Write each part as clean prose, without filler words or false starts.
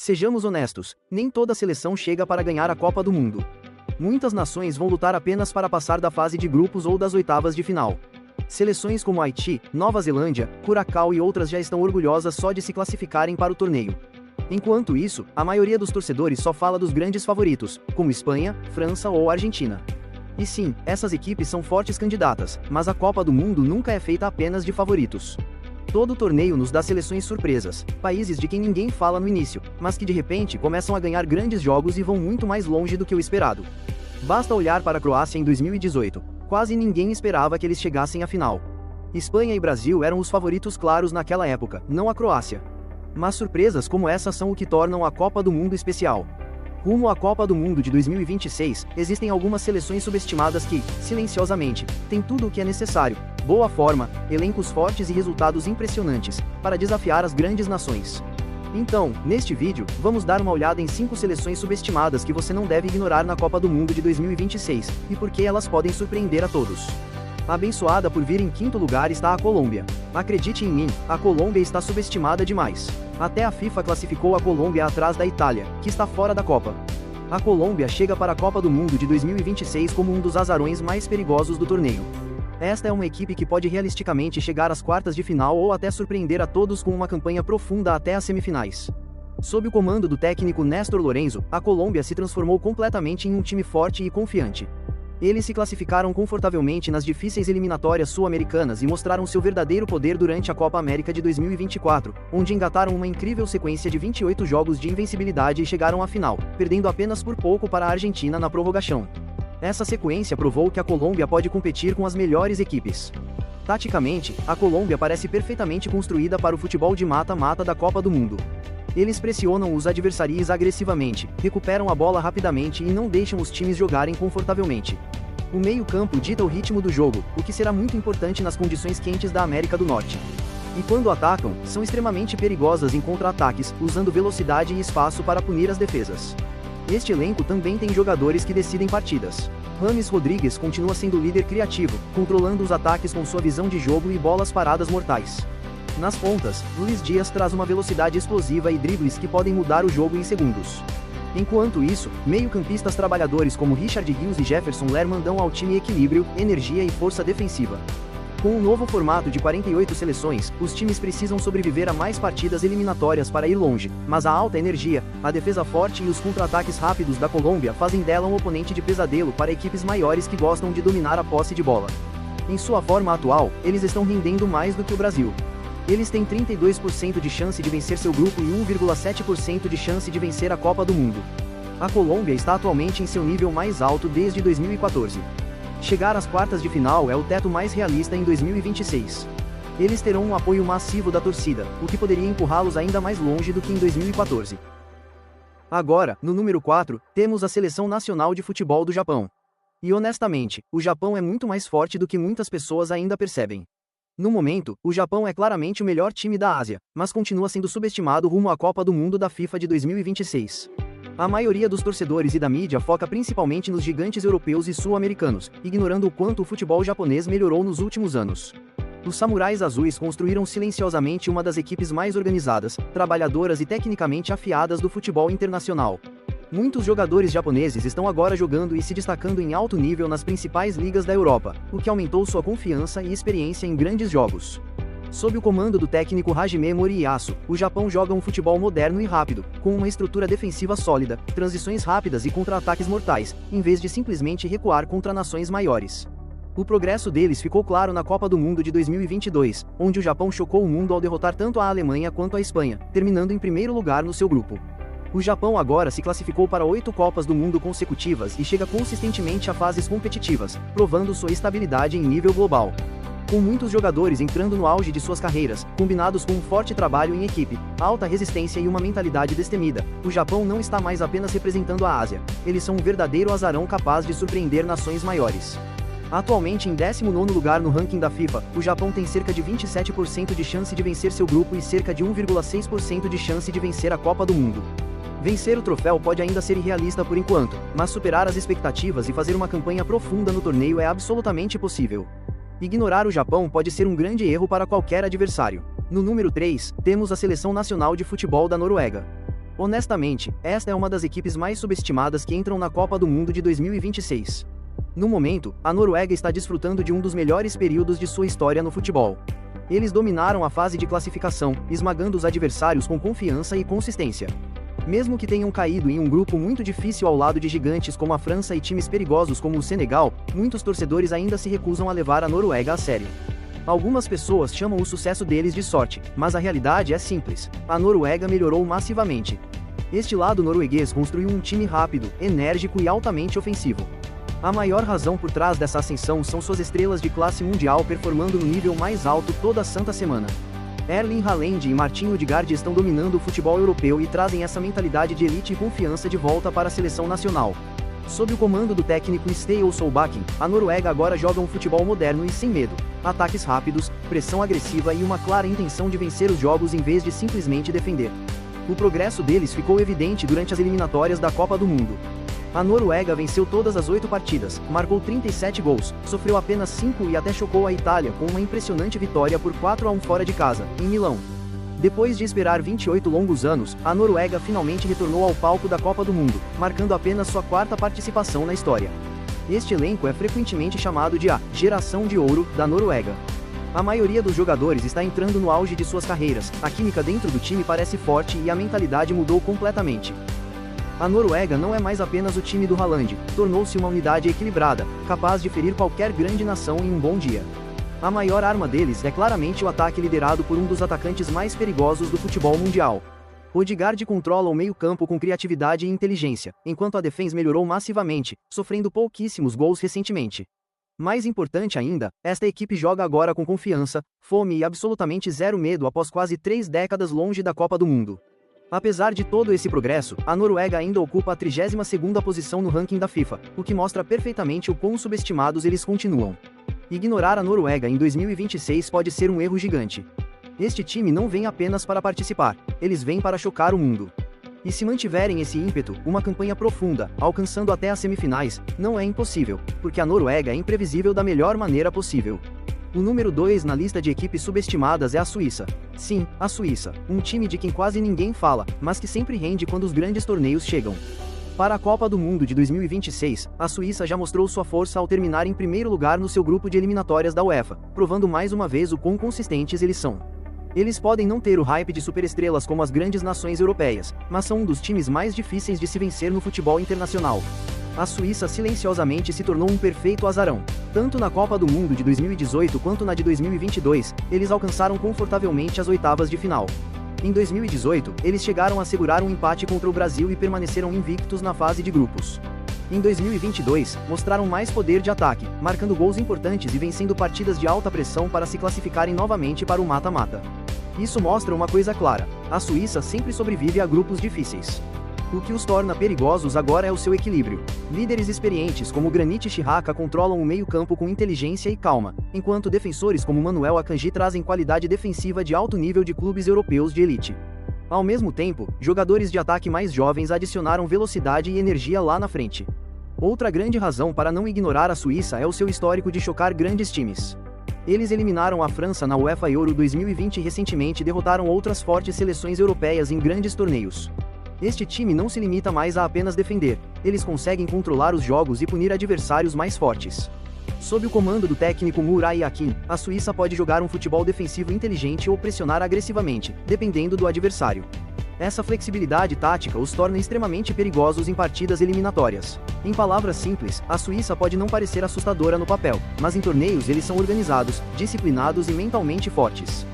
Sejamos honestos, nem toda seleção chega para ganhar a Copa do Mundo. Muitas nações vão lutar apenas para passar da fase de grupos ou das oitavas de final. Seleções como Haiti, Nova Zelândia, Curaçao e outras já estão orgulhosas só de se classificarem para o torneio. Enquanto isso, a maioria dos torcedores só fala dos grandes favoritos, como Espanha, França ou Argentina. E sim, essas equipes são fortes candidatas, mas a Copa do Mundo nunca é feita apenas de favoritos. Todo torneio nos dá seleções surpresas, países de quem ninguém fala no início, mas que de repente começam a ganhar grandes jogos e vão muito mais longe do que o esperado. Basta olhar para a Croácia em 2018, quase ninguém esperava que eles chegassem à final. Espanha e Brasil eram os favoritos claros naquela época, não a Croácia. Mas surpresas como essa são o que tornam a Copa do Mundo especial. Rumo à Copa do Mundo de 2026, existem algumas seleções subestimadas que, silenciosamente, têm tudo o que é necessário: boa forma, elencos fortes e resultados impressionantes, para desafiar as grandes nações. Então, neste vídeo, vamos dar uma olhada em 5 seleções subestimadas que você não deve ignorar na Copa do Mundo de 2026, e por que elas podem surpreender a todos. Abençoada por vir em quinto lugar está a Colômbia. Acredite em mim, a Colômbia está subestimada demais. Até a FIFA classificou a Colômbia atrás da Itália, que está fora da Copa. A Colômbia chega para a Copa do Mundo de 2026 como um dos azarões mais perigosos do torneio. Esta é uma equipe que pode realisticamente chegar às quartas de final ou até surpreender a todos com uma campanha profunda até as semifinais. Sob o comando do técnico Néstor Lorenzo, a Colômbia se transformou completamente em um time forte e confiante. Eles se classificaram confortavelmente nas difíceis eliminatórias sul-americanas e mostraram seu verdadeiro poder durante a Copa América de 2024, onde engataram uma incrível sequência de 28 jogos de invencibilidade e chegaram à final, perdendo apenas por pouco para a Argentina na prorrogação. Essa sequência provou que a Colômbia pode competir com as melhores equipes. Taticamente, a Colômbia parece perfeitamente construída para o futebol de mata-mata da Copa do Mundo. Eles pressionam os adversários agressivamente, recuperam a bola rapidamente e não deixam os times jogarem confortavelmente. O meio-campo dita o ritmo do jogo, o que será muito importante nas condições quentes da América do Norte. E quando atacam, são extremamente perigosas em contra-ataques, usando velocidade e espaço para punir as defesas. Este elenco também tem jogadores que decidem partidas. James Rodrigues continua sendo o líder criativo, controlando os ataques com sua visão de jogo e bolas paradas mortais. Nas pontas, Luiz Dias traz uma velocidade explosiva e dribles que podem mudar o jogo em segundos. Enquanto isso, meio-campistas trabalhadores como Richard Rios e Jefferson Lerman dão ao time equilíbrio, energia e força defensiva. Com o novo formato de 48 seleções, os times precisam sobreviver a mais partidas eliminatórias para ir longe, mas a alta energia, a defesa forte e os contra-ataques rápidos da Colômbia fazem dela um oponente de pesadelo para equipes maiores que gostam de dominar a posse de bola. Em sua forma atual, eles estão rendendo mais do que o Brasil. Eles têm 32% de chance de vencer seu grupo e 1,7% de chance de vencer a Copa do Mundo. A Colômbia está atualmente em seu nível mais alto desde 2014. Chegar às quartas de final é o teto mais realista em 2026. Eles terão um apoio massivo da torcida, o que poderia empurrá-los ainda mais longe do que em 2014. Agora, no número 4, temos a Seleção Nacional de Futebol do Japão. E honestamente, o Japão é muito mais forte do que muitas pessoas ainda percebem. No momento, o Japão é claramente o melhor time da Ásia, mas continua sendo subestimado rumo à Copa do Mundo da FIFA de 2026. A maioria dos torcedores e da mídia foca principalmente nos gigantes europeus e sul-americanos, ignorando o quanto o futebol japonês melhorou nos últimos anos. Os Samurais Azuis construíram silenciosamente uma das equipes mais organizadas, trabalhadoras e tecnicamente afiadas do futebol internacional. Muitos jogadores japoneses estão agora jogando e se destacando em alto nível nas principais ligas da Europa, o que aumentou sua confiança e experiência em grandes jogos. Sob o comando do técnico Hajime Moriyasu, o Japão joga um futebol moderno e rápido, com uma estrutura defensiva sólida, transições rápidas e contra-ataques mortais, em vez de simplesmente recuar contra nações maiores. O progresso deles ficou claro na Copa do Mundo de 2022, onde o Japão chocou o mundo ao derrotar tanto a Alemanha quanto a Espanha, terminando em primeiro lugar no seu grupo. O Japão agora se classificou para 8 Copas do Mundo consecutivas e chega consistentemente a fases competitivas, provando sua estabilidade em nível global. Com muitos jogadores entrando no auge de suas carreiras, combinados com um forte trabalho em equipe, alta resistência e uma mentalidade destemida, o Japão não está mais apenas representando a Ásia, eles são um verdadeiro azarão capaz de surpreender nações maiores. Atualmente em 19º lugar no ranking da FIFA, o Japão tem cerca de 27% de chance de vencer seu grupo e cerca de 1,6% de chance de vencer a Copa do Mundo. Vencer o troféu pode ainda ser irrealista por enquanto, mas superar as expectativas e fazer uma campanha profunda no torneio é absolutamente possível. Ignorar o Japão pode ser um grande erro para qualquer adversário. No número 3, temos a Seleção Nacional de Futebol da Noruega. Honestamente, esta é uma das equipes mais subestimadas que entram na Copa do Mundo de 2026. No momento, a Noruega está desfrutando de um dos melhores períodos de sua história no futebol. Eles dominaram a fase de classificação, esmagando os adversários com confiança e consistência. Mesmo que tenham caído em um grupo muito difícil ao lado de gigantes como a França e times perigosos como o Senegal, muitos torcedores ainda se recusam a levar a Noruega a sério. Algumas pessoas chamam o sucesso deles de sorte, mas a realidade é simples: a Noruega melhorou massivamente. Este lado norueguês construiu um time rápido, enérgico e altamente ofensivo. A maior razão por trás dessa ascensão são suas estrelas de classe mundial performando no nível mais alto toda a santa semana. Erling Haaland e Martin Odegaard estão dominando o futebol europeu e trazem essa mentalidade de elite e confiança de volta para a seleção nacional. Sob o comando do técnico Ståle Solbakken, a Noruega agora joga um futebol moderno e sem medo. Ataques rápidos, pressão agressiva e uma clara intenção de vencer os jogos em vez de simplesmente defender. O progresso deles ficou evidente durante as eliminatórias da Copa do Mundo. A Noruega venceu todas as 8 partidas, marcou 37 gols, sofreu apenas 5 e até chocou a Itália com uma impressionante vitória por 4-1 fora de casa, em Milão. Depois de esperar 28 longos anos, a Noruega finalmente retornou ao palco da Copa do Mundo, marcando apenas sua 4ª participação na história. Este elenco é frequentemente chamado de a geração de ouro da Noruega. A maioria dos jogadores está entrando no auge de suas carreiras, a química dentro do time parece forte e a mentalidade mudou completamente. A Noruega não é mais apenas o time do Haaland, tornou-se uma unidade equilibrada, capaz de ferir qualquer grande nação em um bom dia. A maior arma deles é claramente o ataque liderado por um dos atacantes mais perigosos do futebol mundial. Odegaard controla o meio-campo com criatividade e inteligência, enquanto a defesa melhorou massivamente, sofrendo pouquíssimos gols recentemente. Mais importante ainda, esta equipe joga agora com confiança, fome e absolutamente zero medo após quase 3 décadas longe da Copa do Mundo. Apesar de todo esse progresso, a Noruega ainda ocupa a 32ª posição no ranking da FIFA, o que mostra perfeitamente o quão subestimados eles continuam. Ignorar a Noruega em 2026 pode ser um erro gigante. Este time não vem apenas para participar, eles vêm para chocar o mundo. E se mantiverem esse ímpeto, uma campanha profunda, alcançando até as semifinais, não é impossível, porque a Noruega é imprevisível da melhor maneira possível. O número 2 na lista de equipes subestimadas é a Suíça. Sim, a Suíça, um time de quem quase ninguém fala, mas que sempre rende quando os grandes torneios chegam. Para a Copa do Mundo de 2026, a Suíça já mostrou sua força ao terminar em primeiro lugar no seu grupo de eliminatórias da UEFA, provando mais uma vez o quão consistentes eles são. Eles podem não ter o hype de superestrelas como as grandes nações europeias, mas são um dos times mais difíceis de se vencer no futebol internacional. A Suíça silenciosamente se tornou um perfeito azarão. Tanto na Copa do Mundo de 2018 quanto na de 2022, eles alcançaram confortavelmente as oitavas de final. Em 2018, eles chegaram a segurar um empate contra o Brasil e permaneceram invictos na fase de grupos. Em 2022, mostraram mais poder de ataque, marcando gols importantes e vencendo partidas de alta pressão para se classificarem novamente para o mata-mata. Isso mostra uma coisa clara: a Suíça sempre sobrevive a grupos difíceis. O que os torna perigosos agora é o seu equilíbrio. Líderes experientes como Granit Xhaka controlam o meio-campo com inteligência e calma, enquanto defensores como Manuel Akanji trazem qualidade defensiva de alto nível de clubes europeus de elite. Ao mesmo tempo, jogadores de ataque mais jovens adicionaram velocidade e energia lá na frente. Outra grande razão para não ignorar a Suíça é o seu histórico de chocar grandes times. Eles eliminaram a França na UEFA Euro 2020 e recentemente derrotaram outras fortes seleções europeias em grandes torneios. Este time não se limita mais a apenas defender, eles conseguem controlar os jogos e punir adversários mais fortes. Sob o comando do técnico Murat Yakin, a Suíça pode jogar um futebol defensivo inteligente ou pressionar agressivamente, dependendo do adversário. Essa flexibilidade tática os torna extremamente perigosos em partidas eliminatórias. Em palavras simples, a Suíça pode não parecer assustadora no papel, mas em torneios eles são organizados, disciplinados e mentalmente fortes.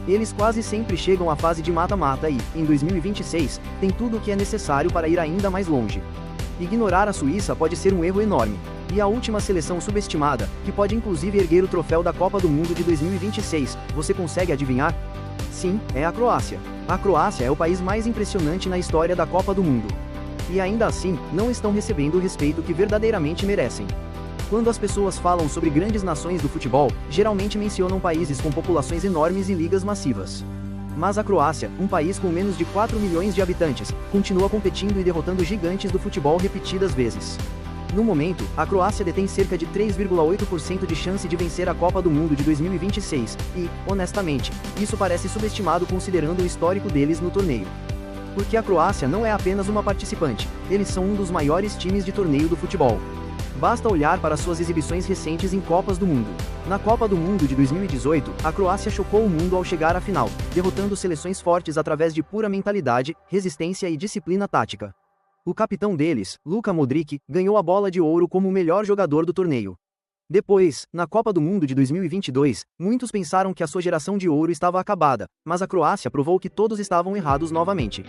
Eles quase sempre chegam à fase de mata-mata e, em 2026, têm tudo o que é necessário para ir ainda mais longe. Ignorar a Suíça pode ser um erro enorme. E a última seleção subestimada, que pode inclusive erguer o troféu da Copa do Mundo de 2026, você consegue adivinhar? Sim, é a Croácia. A Croácia é o país mais impressionante na história da Copa do Mundo. E ainda assim, não estão recebendo o respeito que verdadeiramente merecem. Quando as pessoas falam sobre grandes nações do futebol, geralmente mencionam países com populações enormes e ligas massivas. Mas a Croácia, um país com menos de 4 milhões de habitantes, continua competindo e derrotando gigantes do futebol repetidas vezes. No momento, a Croácia detém cerca de 3,8% de chance de vencer a Copa do Mundo de 2026, e, honestamente, isso parece subestimado considerando o histórico deles no torneio. Porque a Croácia não é apenas uma participante, eles são um dos maiores times de torneio do futebol. Basta olhar para suas exibições recentes em Copas do Mundo. Na Copa do Mundo de 2018, a Croácia chocou o mundo ao chegar à final, derrotando seleções fortes através de pura mentalidade, resistência e disciplina tática. O capitão deles, Luka Modric, ganhou a bola de ouro como o melhor jogador do torneio. Depois, na Copa do Mundo de 2022, muitos pensaram que a sua geração de ouro estava acabada, mas a Croácia provou que todos estavam errados novamente.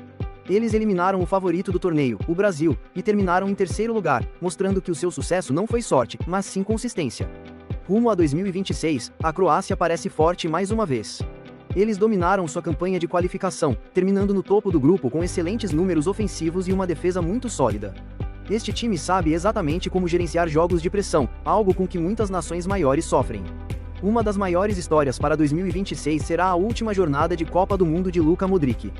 Eles eliminaram o favorito do torneio, o Brasil, e terminaram em terceiro lugar, mostrando que o seu sucesso não foi sorte, mas sim consistência. Rumo a 2026, a Croácia parece forte mais uma vez. Eles dominaram sua campanha de qualificação, terminando no topo do grupo com excelentes números ofensivos e uma defesa muito sólida. Este time sabe exatamente como gerenciar jogos de pressão, algo com que muitas nações maiores sofrem. Uma das maiores histórias para 2026 será a última jornada de Copa do Mundo de Luka Modric.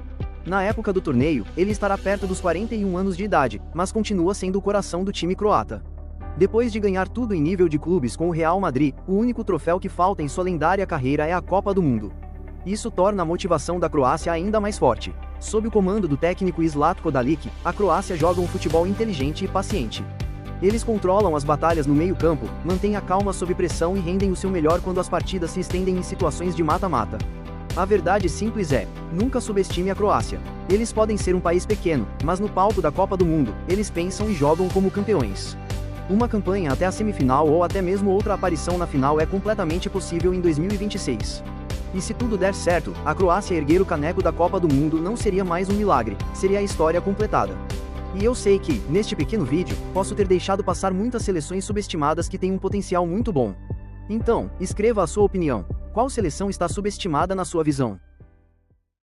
Na época do torneio, ele estará perto dos 41 anos de idade, mas continua sendo o coração do time croata. Depois de ganhar tudo em nível de clubes com o Real Madrid, o único troféu que falta em sua lendária carreira é a Copa do Mundo. Isso torna a motivação da Croácia ainda mais forte. Sob o comando do técnico Zlatko Dalic, a Croácia joga um futebol inteligente e paciente. Eles controlam as batalhas no meio-campo, mantêm a calma sob pressão e rendem o seu melhor quando as partidas se estendem em situações de mata-mata. A verdade simples é, nunca subestime a Croácia. Eles podem ser um país pequeno, mas no palco da Copa do Mundo, eles pensam e jogam como campeões. Uma campanha até a semifinal ou até mesmo outra aparição na final é completamente possível em 2026. E se tudo der certo, a Croácia erguer o caneco da Copa do Mundo não seria mais um milagre, seria a história completada. E eu sei que, neste pequeno vídeo, posso ter deixado passar muitas seleções subestimadas que têm um potencial muito bom. Então, escreva a sua opinião. Qual seleção está subestimada na sua visão?